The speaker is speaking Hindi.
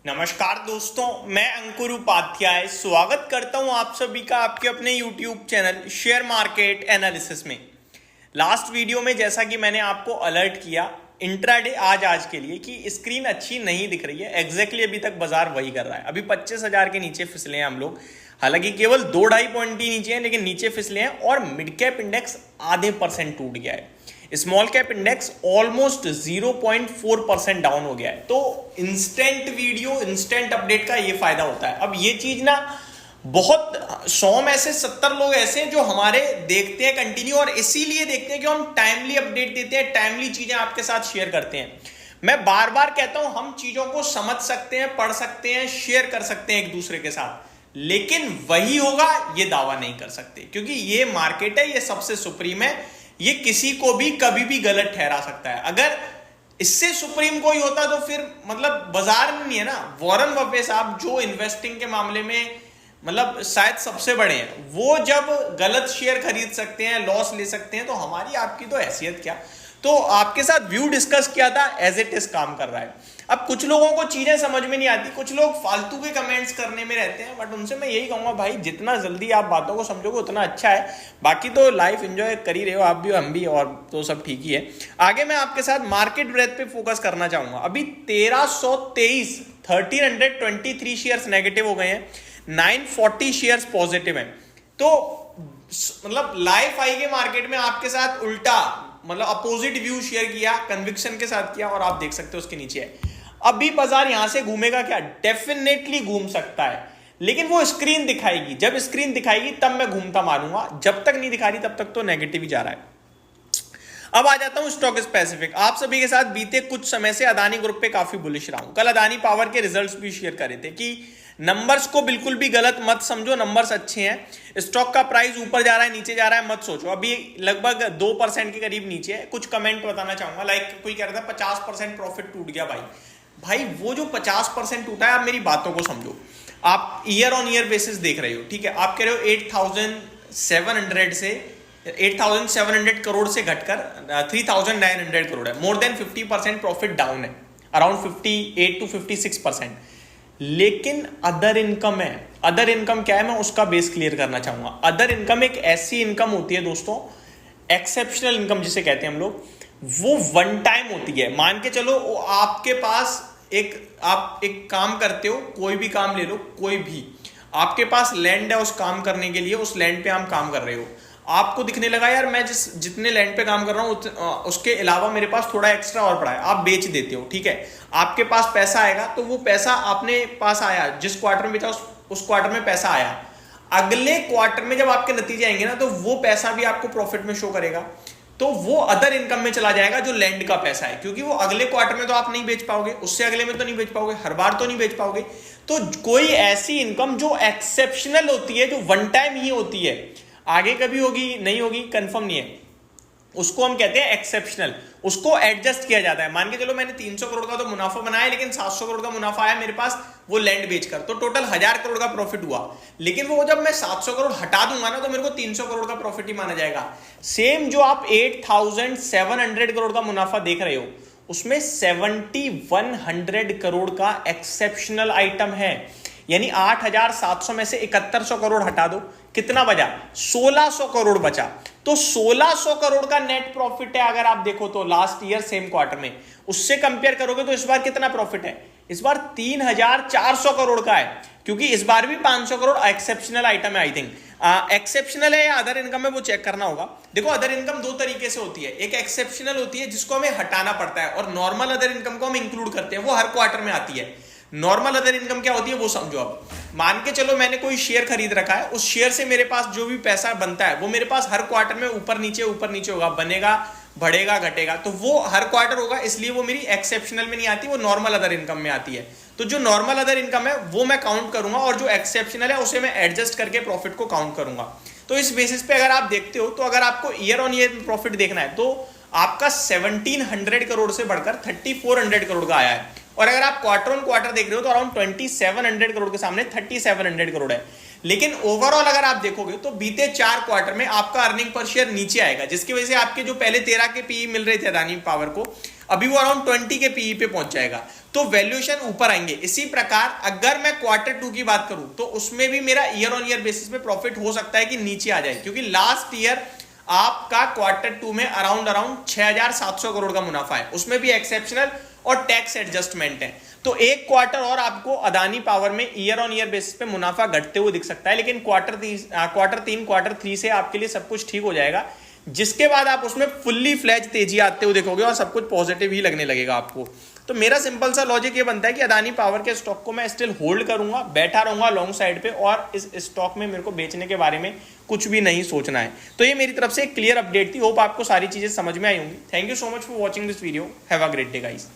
नमस्कार दोस्तों, मैं अंकुर उपाध्याय स्वागत करता हूं आप सभी का आपके अपने YouTube channel share market analysis में। लास्ट वीडियो में जैसा कि मैंने आपको अलर्ट किया इंट्राडे आज के लिए कि स्क्रीन अच्छी नहीं दिख रही है। एग्जैक्टली अभी तक बाजार वही कर रहा है। अभी 25,000 के नीचे फिसले हैं हम लोग। हालांकि केवल 2-2.5 पॉइंट ही नीचे हैं, लेकिन नीचे फिसले हैं और मिड कैप इंडेक्स आधे % टूट गया है। Small cap index almost 0.4% down हो गया है। तो इंस्टेंट वीडियो, इंस्टेंट अपडेट का ये फायदा होता है। अब ये चीज ना बहुत 100 में से 70 लोग ऐसे हैं जो हमारे देखते हैं कंटिन्यू, और इसीलिए देखते हैं कि हम टाइमली अपडेट देते हैं, टाइमली चीजें आपके साथ शेयर करते हैं। मैं बार बार कहता हूं, हम चीजों को समझ सकते हैं, पढ़ सकते हैं, शेयर कर सकते हैं एक दूसरे के साथ, लेकिन वही होगा ये दावा नहीं कर सकते, क्योंकि ये मार्केट है, ये सबसे सुप्रीम है, ये किसी को भी कभी भी गलत ठहरा सकता है। अगर इससे सुप्रीम कोई होता तो फिर मतलब बाजार में नहीं है ना। वॉरेन बफेट साहब जो इन्वेस्टिंग के मामले में मतलब शायद सबसे बड़े हैं, वो जब गलत शेयर खरीद सकते हैं, लॉस ले सकते हैं, तो हमारी आपकी तो हैसियत क्या। तो आपके साथ व्यू डिस्कस किया था, एज इट इज काम कर रहा है। अब कुछ लोगों को चीजें समझ में नहीं आती, कुछ लोग फालतू के कमेंट्स करने में रहते हैं, बट उनसे मैं यही कहूंगा, भाई जितना जल्दी आप बातों को समझोगे उतना अच्छा है। बाकी तो लाइफ एंजॉय कर ही रहे हो आप भी, हम भी, और तो सब ठीक ही है। आगे मैं आपके साथ मार्केट ब्रेथ पे फोकस करना चाहूंगा। अभी 1323 शेयर्स नेगेटिव हो गए हैं, 940 शेयर्स पॉजिटिव हैं। तो मतलब लाइफ आई के मार्केट में आपके साथ उल्टा मतलब अपोजिट व्यू शेयर किया, कन्विक्शन के साथ किया, और आप देख सकते हो उसके नीचे है। अभी बाजार यहां से घूमेगा क्या? डेफिनेटली घूम सकता है, लेकिन वो स्क्रीन दिखाएगी। जब स्क्रीन दिखाएगी तब मैं घूमता मारूंगा, जब तक नहीं दिखा रही तब तक तो नेगेटिव ही जा रहा है। अब आ जाता हूं स्टॉक स्पेसिफिक। आप सभी के साथ बीते कुछ समय से अदानी ग्रुप पे काफी बुलिश रहा हूं। कल अदानी पावर के रिजल्ट्स भी शेयर करे थे कि नंबर्स को बिल्कुल भी गलत मत समझो, नंबर्स अच्छे हैं। स्टॉक का प्राइस ऊपर जा रहा है, नीचे जा रहा है, मत सोचो। अभी लगभग 2% के करीब नीचे है। कुछ कमेंट बताना चाहूंगा, लाइक कोई कह रहा था 50% प्रॉफिट टूट गया। भाई वो जो 50% टूटा है, आप मेरी बातों को समझो। आप ईयर ऑन ईयर बेसिस देख रहे हो, ठीक है। आप कह रहे हो 8,700 करोड़ से घटकर 3,900 करोड़ है। मोर देन 50% प्रॉफिट डाउन है, अराउंड 58 to 56%। लेकिन अदर इनकम है। अदर इनकम क्या है, मैं उसका बेस क्लियर करना चाहूंगा। अदर इनकम एक ऐसी इनकम होती है दोस्तों, एक्सेप्शनल इनकम जिसे कहते हैं हम लोग, वो वन टाइम होती है। मान के चलो आपके पास आप एक काम करते हो, कोई भी काम ले लो, कोई भी, आपके पास लैंड है उस काम करने के लिए, उस लैंड पे आप काम कर रहे हो। आपको दिखने लगा यार मैं जितने लैंड पे काम कर रहा हूं उसके अलावा मेरे पास थोड़ा एक्स्ट्रा और पड़ा है, आप बेच देते हो, ठीक है। आपके पास पैसा आएगा, तो वो पैसा आपने पास आया, जिस क्वार्टर में बेचा उस क्वार्टर में पैसा आया। अगले क्वार्टर में जब आपके नतीजे आएंगे ना, तो वो पैसा भी आपको प्रॉफिट में शो करेगा, तो वो अदर इनकम में चला जाएगा, जो लैंड का पैसा है। क्योंकि वो अगले क्वार्टर में तो आप नहीं बेच पाओगे, उससे अगले में तो नहीं बेच पाओगे, हर बार तो नहीं बेच पाओगे। तो कोई ऐसी इनकम जो एक्सेप्शनल होती है, जो वन टाइम ही होती है, आगे कभी होगी नहीं होगी कंफर्म नहीं है, उसको हम कहते हैं एक्सेप्शनल। उसको एडजस्ट किया जाता है। मान के चलो मैंने 300 करोड़ का तो मुनाफा बनाया, लेकिन 700 करोड़ का मुनाफा आया मेरे पास वो लैंड बेचकर, तो टोटल 1000 करोड़ का प्रॉफिट हुआ। लेकिन वो जब मैं 700 करोड़ हटा दूंगा ना, तो मेरे को 300 करोड़ का प्रॉफिट ही माना जाएगा। सेम जो आप 8,700 करोड़ का मुनाफा देख रहे हो, उसमें 7,100 करोड़ का एक्सेप्शनल आइटम है। यानी 8,700 में से 7,100 करोड़ हटा दो, कितना बचा? 1,600 करोड़ बचा। तो 1,600 करोड़ का नेट प्रॉफिट है। अगर आप देखो तो लास्ट ईयर सेम क्वार्टर में उससे कंपेयर करोगे तो इस बार कितना प्रॉफिट है? इस बार 3,400 करोड़ का है, क्योंकि इस बार भी 500 करोड़ एक्सेप्शनल आइटम है। आई थिंक एक्सेप्शनल है या अदर इनकम है, वो चेक करना होगा। देखो अदर इनकम दो तरीके से होती है। एक एक्सेप्शनल होती है जिसको हमें हटाना पड़ता है, और नॉर्मल अदर इनकम को हम इंक्लूड करते हैं, वो हर क्वार्टर में आती है। नॉर्मल अदर इनकम क्या होती है वो समझो। अब मान के चलो मैंने कोई शेयर खरीद रखा है, उस शेयर से मेरे पास जो भी पैसा बनता है वो मेरे पास हर क्वार्टर में ऊपर नीचे होगा, बनेगा, बढ़ेगा, घटेगा, तो वो हर क्वार्टर होगा। इसलिए वो मेरी एक्सेप्शनल में नहीं आती, वो नॉर्मल अदर इनकम में आती है। तो जो नॉर्मल अदर इनकम है वो मैं काउंट करूंगा, और जो एक्सेप्शनल है उसे मैं एडजस्ट करके प्रॉफिट को काउंट करूंगा। तो इस बेसिस पे अगर आप देखते हो, तो अगर आपको ईयर ऑन ईयर प्रॉफिट देखना है, तो आपका 1,700 करोड़ से बढ़कर 3,400 करोड़ का आया है। और अगर आप क्वार्टर ऑन क्वार्टर देख रहे हो, तो अराउंड 2,700 करोड़ के सामने 3,700 करोड़ है। लेकिन ओवरऑल अगर आप देखोगे तो बीते 4 क्वार्टर में आपका अर्निंग पर शेयर नीचे आएगा, जिसकी वजह से आपके जो पहले 13 के पीई मिल रहे थे अदानी पावर को, अभी वो अराउंड 20 के पीई पे पहुंच जाएगा। तो वैल्यूएशन ऊपर आएंगे। इसी प्रकार अगर मैं क्वार्टर 2 की बात करूं तो उसमें भी मेरा ईयर ऑन ईयर बेसिस पे प्रॉफिट हो सकता है कि नीचे आ जाए, क्योंकि लास्ट ईयर आपका क्वार्टर 2 में अराउंड 6,700 करोड़ का मुनाफा है, उसमें भी एक्सेप्शनल और टैक्स एडजस्टमेंट है। तो एक क्वार्टर और आपको अदानी पावर में ईयर ऑन ईयर बेसिस पे मुनाफा घटते हुए दिख सकता है, लेकिन क्वार्टर 3 से आपके लिए सब कुछ ठीक हो जाएगा, जिसके बाद आप उसमें फुल्ली फ्लैज तेजी आते हुए देखोगे और सब कुछ पॉजिटिव ही लगने लगेगा आपको। तो मेरा सिंपल सा लॉजिक ये बनता है कि अदानी पावर के स्टॉक को मैं स्टिल होल्ड करूंगा, बैठा रहूंगा लॉन्ग साइड पे, और इस स्टॉक में मेरे को बेचने के बारे में कुछ भी नहीं सोचना है। तो ये मेरी तरफ से एक क्लियर अपडेट थी। होप आपको सारी चीजें समझ में आई होंगी। Thank you so much for watching this video. Have a great day guys.